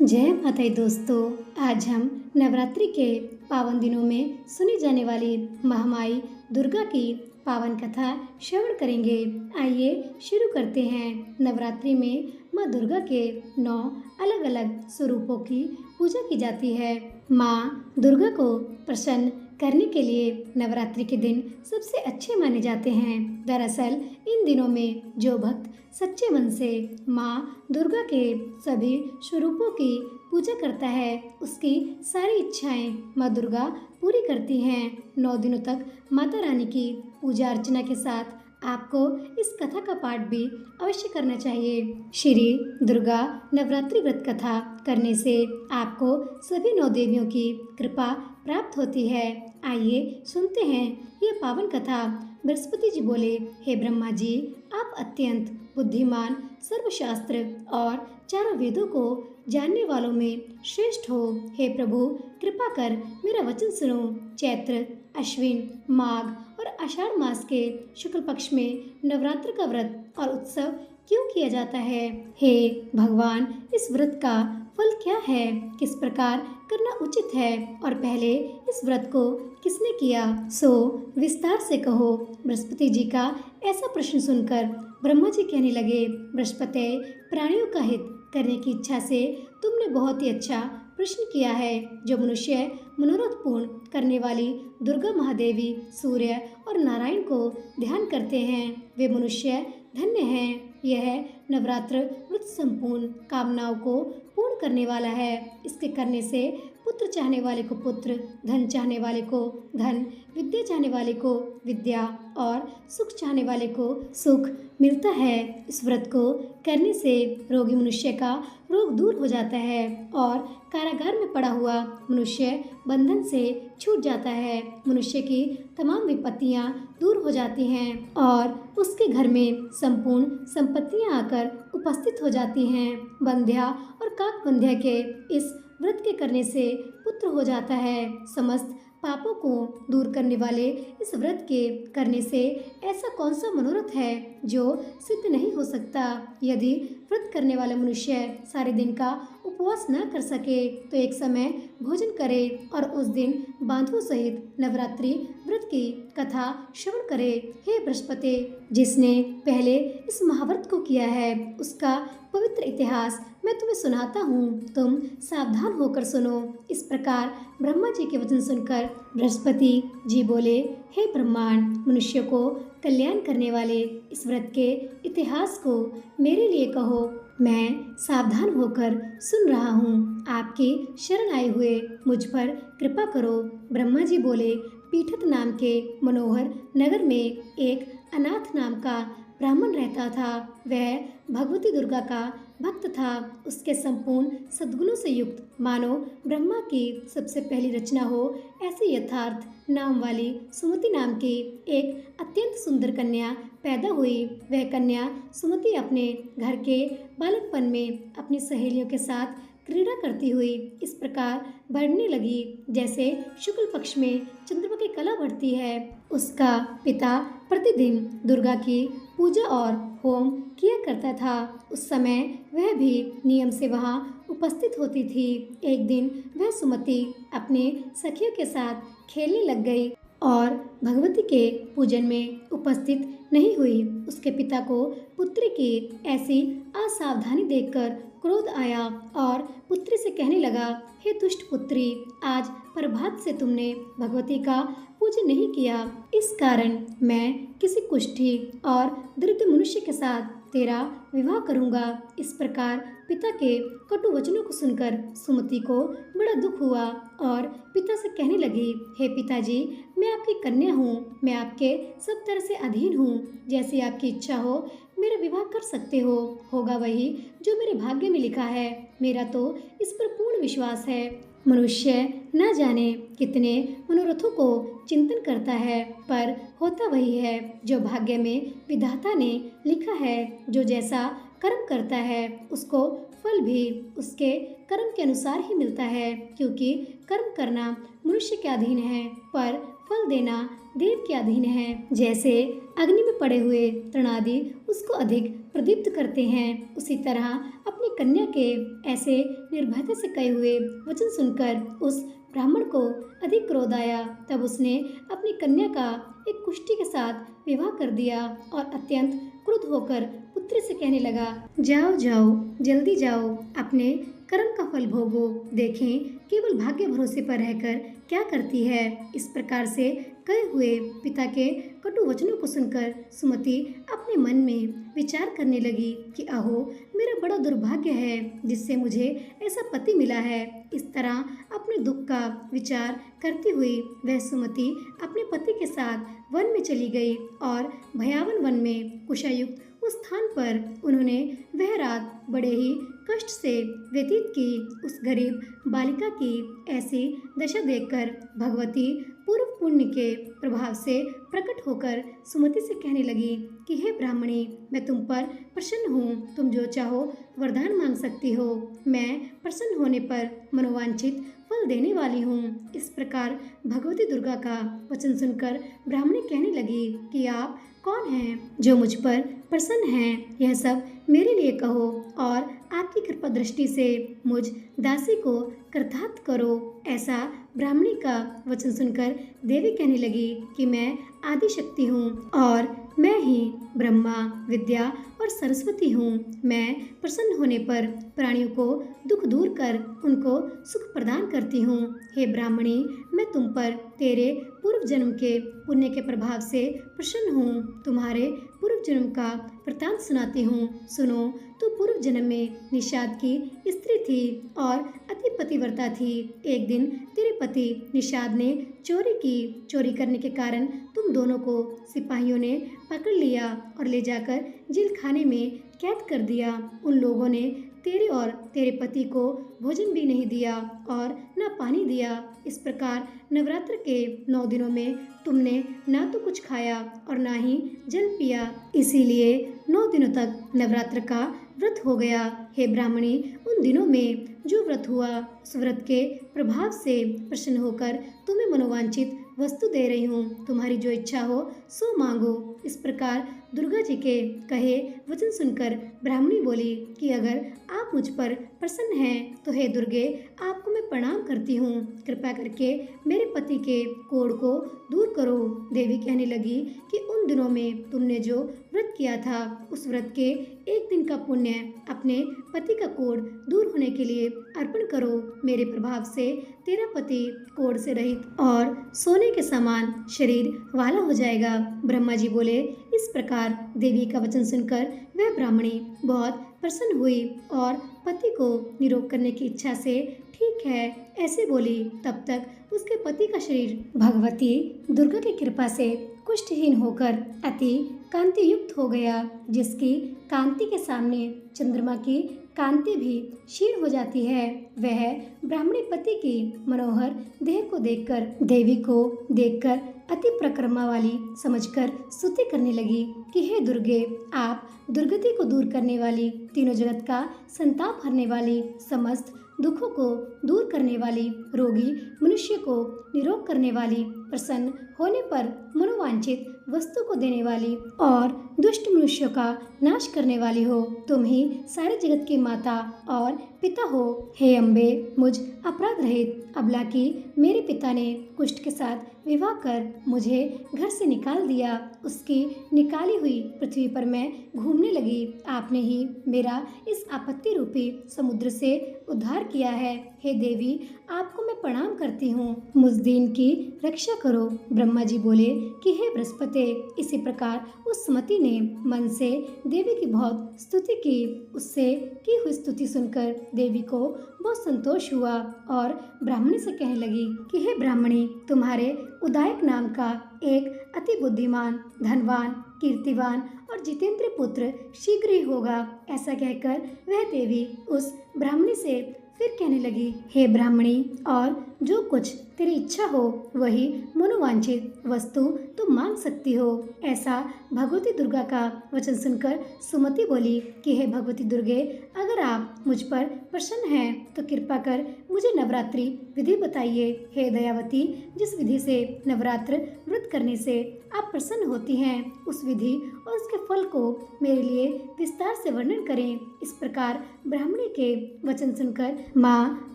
जय माता दी दोस्तों। आज हम नवरात्रि के पावन दिनों में सुनी जाने वाली महामाई दुर्गा की पावन कथा श्रवण करेंगे। आइए शुरू करते हैं। नवरात्रि में माँ दुर्गा के 9 अलग अलग स्वरूपों की पूजा की जाती है। माँ दुर्गा को प्रसन्न करने के लिए नवरात्रि के दिन सबसे अच्छे माने जाते हैं। दरअसल इन दिनों में जो भक्त सच्चे मन से माँ दुर्गा के सभी स्वरूपों की पूजा करता है, उसकी सारी इच्छाएं माँ दुर्गा पूरी करती हैं। 9 दिनों तक माता रानी की पूजा अर्चना के साथ आपको इस कथा का पाठ भी अवश्य करना चाहिए। श्री दुर्गा नवरात्रि व्रत कथा करने से आपको सभी 9 देवियों की कृपा प्राप्त होती है। आइए सुनते हैं ये पावन कथा। बृहस्पति जी बोले, हे ब्रह्मा जी, आप अत्यंत बुद्धिमान, सर्वशास्त्र और चारों वेदों को जानने वालों में श्रेष्ठ हो। हे प्रभु, कृपा कर मेरा वचन सुनो। चैत्र, अश्विन, माघ और आषाढ़ मास के शुक्ल पक्ष में नवरात्र का व्रत और उत्सव क्यों किया जाता है? हे भगवान, इस व्रत का फल क्या है? किस प्रकार करना उचित है? और पहले इस व्रत को किसने किया, सो विस्तार से कहो। बृहस्पति जी का ऐसा प्रश्न सुनकर ब्रह्मा जी कहने लगे, बृहस्पति, प्राणियों का हित करने की इच्छा से तुमने बहुत ही अच्छा प्रश्न किया है। जो मनुष्य मनोरथ पूर्ण करने वाली दुर्गा महादेवी, सूर्य और नारायण को ध्यान करते हैं, वे मनुष्य धन्य हैं। यह नवरात्र व्रत संपूर्ण कामनाओं को पूर्ण करने वाला है। इसके करने से पुत्र चाहने वाले को पुत्र, धन चाहने वाले को धन, विद्या चाहने वाले को विद्या और सुख चाहने वाले को सुख मिलता है। इस व्रत को करने से रोगी मनुष्य का रोग दूर हो जाता है और कारागार में पड़ा हुआ मनुष्य बंधन से छूट जाता है। मनुष्य की तमाम विपत्तियां दूर हो जाती हैं और उसके घर में संपूर्ण संपत्तियां आकर उपस्थित हो जाती हैं। बंध्या और काक बंध्या के इस व्रत के करने से पुत्र हो जाता है। समस्त पापों को दूर करने वाले इस व्रत के करने से ऐसा कौन सा मनोरथ है जो सिद्ध नहीं हो सकता? यदि व्रत करने वाला मनुष्य सारे दिन का उपवास न कर सके तो एक समय भोजन करे और उस दिन बांधवों सहित नवरात्रि व्रत की कथा श्रवण करे। हे बृहस्पति, जिसने पहले इस महाव्रत को किया है उसका पवित्र इतिहास मैं तुम्हें सुनाता हूँ, तुम सावधान होकर सुनो। इस प्रकार ब्रह्मा जी के वचन सुनकर बृहस्पति जी बोले, हे ब्रह्मांड, मनुष्य को कल्याण करने वाले इस व्रत के इतिहास को मेरे लिए कहो। मैं सावधान होकर सुन रहा हूँ। आपकी शरण आए हुए मुझ पर कृपा करो। ब्रह्मा जी बोले, पीठत नाम के मनोहर नगर में एक अनाथ नाम का ब्राह्मण रहता था। वह भगवती दुर्गा का भक्त था। उसके संपूर्ण सद्गुणों से युक्त मानो ब्रह्मा की सबसे पहली रचना हो ऐसी यथार्थ नाम वाली सुमति नाम की एक अत्यंत सुंदर कन्या पैदा हुई। वह कन्या सुमति अपने घर के बालकपन में अपनी सहेलियों के साथ क्रीड़ा करती हुई इस प्रकार बढ़ने लगी, जैसे शुक्ल पक्ष में चंद्रमा की कला बढ़ती है। उसका पिता प्रतिदिन दुर्गा की पूजा और होम किया करता था। उस समय वह भी नियम से वहाँ उपस्थित होती थी। एक दिन वह सुमति अपने सखियों के साथ खेलने लग गई और भगवती के पूजन में उपस्थित नहीं हुई। उसके पिता को पुत्री की ऐसी असावधानी देखकर क्रोध आया और पुत्री से कहने लगा, हे दुष्ट पुत्री, आज प्रभात से तुमने भगवती का पूजन नहीं किया। इस कारण मैं किसी कुष्ठी और दरिद्र मनुष्य के साथ तेरा विवाह करूंगा। इस प्रकार पिता के कटु वचनों को सुनकर सुमति को बड़ा दुख हुआ और पिता से कहने लगी, हे पिताजी, मैं आपकी कन्या हूँ, मैं आपके सब तरह से अधीन हूँ। जैसी आपकी इच्छा हो मेरा विवाह कर सकते हो। होगा वही जो मेरे भाग्य में लिखा है। मेरा तो इस पर पूर्ण विश्वास है। मनुष्य न जाने कितने मनोरथों को चिंतन करता है, पर होता वही है जो भाग्य में विधाता ने लिखा है। जो जैसा कर्म करता है उसको फल भी उसके कर्म के अनुसार ही मिलता है, क्योंकि कर्म करना मनुष्य के अधीन है, पर फल देना देव के अधीन है। जैसे अग्नि में पड़े हुए तृणादि उसको अधिक प्रदीप्त करते हैं, उसी तरह अपनी कन्या के ऐसे निर्भयता से कहे हुए वचन सुनकर उस ब्राह्मण को अधिक क्रोध आया। तब उसने अपनी कन्या का एक कुष्ठी के साथ विवाह कर दिया और अत्यंत क्रुद्ध होकर पुत्री से कहने लगा, जाओ जाओ, जल्दी जाओ, अपने कर्म का फल भोगो, देखें केवल भाग्य भरोसे पर रहकर क्या करती है। इस प्रकार से कहे हुए पिता के कटु वचनों को सुनकर सुमति अपने मन में विचार करने लगी कि अहो, मेरा बड़ा दुर्भाग्य है जिससे मुझे ऐसा पति मिला है। इस तरह अपने दुख का विचार करती हुई वह सुमति अपने पति के साथ वन में चली गई और भयावन वन में कुशायुक्त उस स्थान पर उन्होंने वह रात बड़े ही कष्ट से व्यतीत की। उस गरीब बालिका की ऐसी दशा देखकर भगवती पूर्व पुण्य के प्रभाव से प्रकट होकर सुमति से कहने लगी कि हे ब्राह्मणी, मैं तुम पर प्रसन्न हूँ, तुम जो चाहो वरदान मांग सकती हो, मैं प्रसन्न होने पर मनोवांछित फल देने वाली हूँ। इस प्रकार भगवती दुर्गा का वचन सुनकर ब्राह्मणी कहने लगी कि आप कौन हैं जो मुझ पर प्रसन्न हैं, यह सब मेरे लिए कहो और आपकी कृपा दृष्टि से मुझ दासी को कृतार्थ करो। ऐसा ब्राह्मणी का वचन सुनकर देवी कहने लगी कि मैं आदि शक्ति हूँ और मैं ही ब्रह्मा, विद्या और सरस्वती हूँ। मैं प्रसन्न होने पर प्राणियों को दुख दूर कर उनको सुख प्रदान करती हूँ। हे ब्राह्मणी, मैं तुम पर तेरे पूर्व जन्म के पुण्य के प्रभाव से प्रसन्न हूँ। तुम्हारे पूर्व जन्म का वृत्तांत सुनाती हूँ, सुनो। तो पूर्व जन्म में निषाद की स्त्री थी और अति पतिव्रता थी। एक दिन तेरे पति निषाद ने चोरी की। चोरी करने के कारण तुम दोनों को सिपाहियों ने पकड़ लिया और ले जाकर जेल खाने में कैद कर दिया। उन लोगों ने तेरे और तेरे पति को भोजन भी नहीं दिया और न पानी दिया। इस प्रकार नवरात्र के 9 दिनों में तुमने ना तो कुछ खाया और ना ही जल पिया, इसीलिए 9 दिनों तक नवरात्र का व्रत हो गया। हे ब्राह्मणी, उन दिनों में जो व्रत हुआ उस व्रत के प्रभाव से प्रसन्न होकर तुम्हें मनोवांछित वस्तु दे रही हूँ। तुम्हारी जो इच्छा हो सो मांगो। इस प्रकार दुर्गा जी के कहे वचन सुनकर ब्राह्मणी बोली कि अगर आप मुझ पर प्रसन्न हैं तो हे दुर्गे, आपको मैं प्रणाम करती हूँ। कृपा करके मेरे पति के कोढ़ को दूर करो। देवी कहने लगी कि उन दिनों में तुमने जो व्रत किया था उस व्रत के एक दिन का पुण्य अपने पति का कोढ़ दूर होने के लिए अर्पण करो। मेरे प्रभाव से तेरा पति कोढ़ से रहित और सोने के समान शरीर वाला हो जाएगा। ब्रह्मा जी बोले। इस प्रकार देवी का वचन सुनकर वह ब्राह्मणी बहुत प्रसन्न हुई और पति को निरोग करने की इच्छा से ठीक है ऐसे बोली। तब तक उसके पति का शरीर भगवती दुर्गा की कृपा से कुष्ठहीन होकर अति कांति युक्त हो गया, जिसकी कांति के सामने चंद्रमा की कांति भी क्षीण हो जाती है। वह ब्राह्मणी पति की मनोहर देह को देखकर देवी को देखकर अति प्रक्रमा वाली समझकर स्तुति करने लगी कि हे दुर्गे, आप दुर्गति को दूर करने वाली, तीनों जगत का संताप हरने वाली, समस्त दुखों को दूर करने वाली, रोगी मनुष्य को निरोग करने वाली, प्रसन्न होने पर मनोवांछित वस्तु को देने वाली और दुष्ट मनुष्यों का नाश करने वाली हो। तुम ही सारे जगत की माता और पिता हो। हे अम्बे, मुझ अपराध रहित अबला की मेरे पिता ने कुष्ठ के साथ विवाह कर मुझे घर से निकाल दिया। उसकी निकाली हुई पृथ्वी पर मैं घूमने लगी। आपने ही मेरा इस आपत्ति रूपी समुद्र से उद्धार किया है। हे देवी, आपको मैं प्रणाम करती हूँ, मुझ दीन की रक्षा करो। ब्रह्मा जी बोले कि हे बृहस्पति, इसी प्रकार उस सुमति ने मन से देवी की बहुत स्तुति की। उससे की हुई स्तुति सुनकर देवी को बहुत संतोष हुआ और ब्राह्मणी से कहने लगी कि हे ब्राह्मणी, तुम्हारे उदायक नाम का एक अति बुद्धिमान, धनवान, कीर्तिवान और जितेंद्र पुत्र शीघ्र ही होगा। ऐसा कहकर वह देवी उस ब्राह्मणी से फिर कहने लगी, हे ब्राह्मणी, और जो कुछ तेरी इच्छा हो वही मनोवांछित वस्तु तुम मांग सकती हो। ऐसा भगवती दुर्गा का वचन सुनकर सुमति बोली कि हे भगवती दुर्गे, अगर आप मुझ पर प्रसन्न हैं तो कृपा कर मुझे नवरात्रि विधि बताइए। हे दयावती, जिस विधि से नवरात्र व्रत करने से आप प्रसन्न होती हैं, उस विधि और उसके फल को मेरे लिए विस्तार से वर्णन करें। इस प्रकार ब्राह्मणी के वचन सुनकर माँ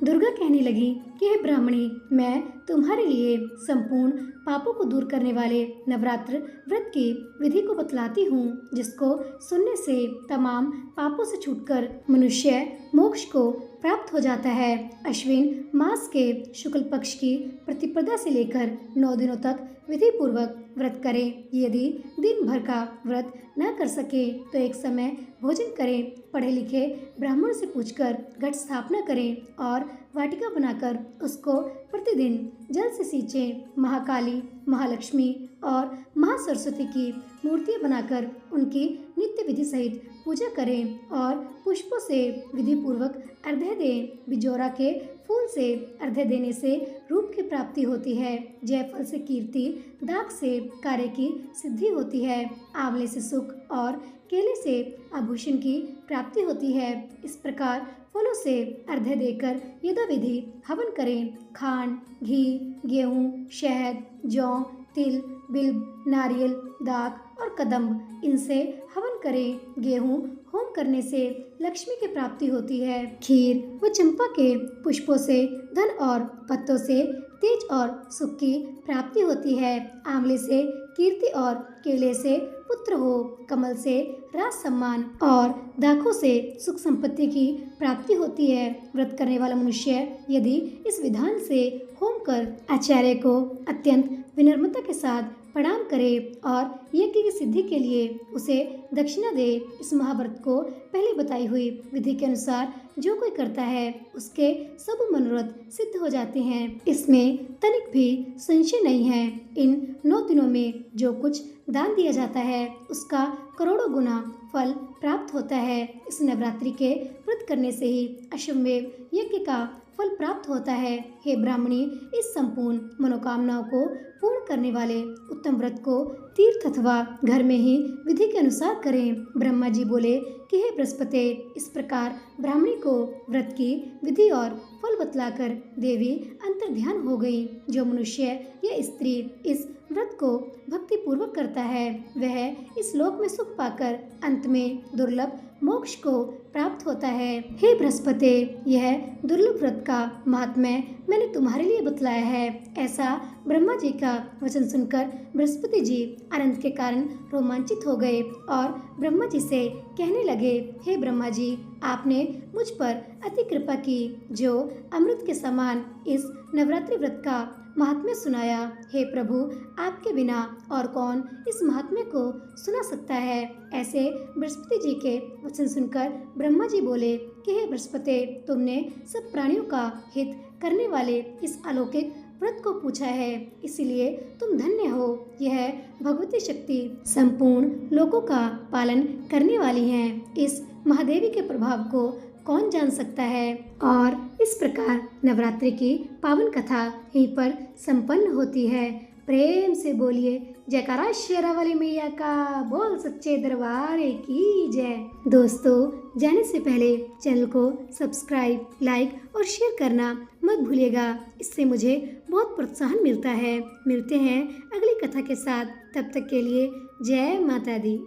दुर्गा कहने लगी कि हे ब्राह्मणी, मैं तुम्हारे लिए संपूर्ण पापों को दूर करने वाले नवरात्र व्रत की विधि को बतलाती हूँ, जिसको सुनने से तमाम पापों से छूटकर मनुष्य मोक्ष को प्राप्त हो जाता है। अश्विन मास के शुक्ल पक्ष की प्रतिपदा से लेकर 9 दिनों तक विधि पूर्वक व्रत करें। यदि दिन भर का व्रत न कर सके तो एक समय भोजन करें। पढ़े लिखे ब्राह्मण से पूछकर घट स्थापना करें और वाटिका बनाकर उसको प्रतिदिन जल से सींचें। महाकाली, महालक्ष्मी और महासरस्वती की मूर्तियां बनाकर उनकी नित्य विधि सहित पूजा करें और पुष्पों से विधि पूर्वक अर्घ्य दें। बिजोरा के फूल से अर्घ्य देने से रूप की प्राप्ति होती है। जयफल से कीर्ति, दाख से कार्य की सिद्धि होती है। आंवले से सुख और केले से आभूषण की प्राप्ति होती है। इस प्रकार फलों से अर्घ्य देकर यथाविधि हवन करें। खांड, घी, गेहूँ, शहद, जौ, तिल, बिल्व, नारियल, दाख और कदम्ब, इनसे हवन करें। गेहूँ होम करने से लक्ष्मी की प्राप्ति होती है। खीर व चंपा के पुष्पों से धन और पत्तों से तेज और सुख की प्राप्ति होती है। आंवले से कीर्ति और केले से पुत्र हो। कमल से राज सम्मान और दाखों से सुख संपत्ति की प्राप्ति होती है। व्रत करने वाला मनुष्य यदि इस विधान से होम कर आचार्य को अत्यंत विनम्रता के साथ प्रणाम करे और यज्ञ की सिद्धि के लिए उसे दक्षिणा दे। इस महाव्रत को पहले बताई हुई विधि के अनुसार जो कोई करता है उसके सब मनोरथ सिद्ध हो जाते हैं। इसमें तनिक भी संशय नहीं है। इन 9 दिनों में जो कुछ दान दिया जाता है उसका करोड़ों गुना फल प्राप्त होता है। इस नवरात्रि के व्रत करने से ही अश्वमेव यज्ञ का फल प्राप्त होता है। हे ब्राह्मणी, इस संपूर्ण मनोकामनाओं को पूर्ण करने वाले उत्तम व्रत को तीर्थ अथवा घर में ही विधि के अनुसार करें। ब्रह्मा जी बोले कि हे बृहस्पति, इस प्रकार ब्राह्मणी को व्रत की विधि और फल बतलाकर देवी अंतर्ध्यान हो गई। जो मनुष्य या स्त्री इस व्रत को भक्ति पूर्वक करता है वह इस लोक में सुख पाकर अंत में दुर्लभ मोक्ष को प्राप्त होता है। हे बृहस्पति, यह दुर्लभ व्रत का महात्म्य मैंने तुम्हारे लिए बतलाया है। ऐसा ब्रह्मा जी का वचन सुनकर बृहस्पति जी आनंद के कारण रोमांचित हो गए और ब्रह्मा जी से कहने लगे, हे ब्रह्मा जी, आपने मुझ पर अति कृपा की जो अमृत के समान इस नवरात्रि व्रत का महात्म्य सुनाया। हे प्रभु, आपके बिना और कौन इस महात्म्य को सुना सकता है। ऐसे बृहस्पति जी के वचन सुनकर ब्रह्मा जी बोले कि हे बृहस्पति, तुमने सब प्राणियों का हित करने वाले इस अलौकिक व्रत को पूछा है, इसीलिए तुम धन्य हो। यह भगवती शक्ति संपूर्ण लोकों का पालन करने वाली हैं। इस महादेवी के प्रभाव को कौन जान सकता है। और इस प्रकार नवरात्रि की पावन कथा यहीं पर संपन्न होती है। प्रेम से बोलिए जयकारा शेरा वाली मैया का, बोल सच्चे दरबार की जय। दोस्तों, जाने से पहले चैनल को सब्सक्राइब, लाइक और शेयर करना मत भूलिएगा। इससे मुझे बहुत प्रोत्साहन मिलता है। मिलते हैं अगली कथा के साथ, तब तक के लिए जय माता दी।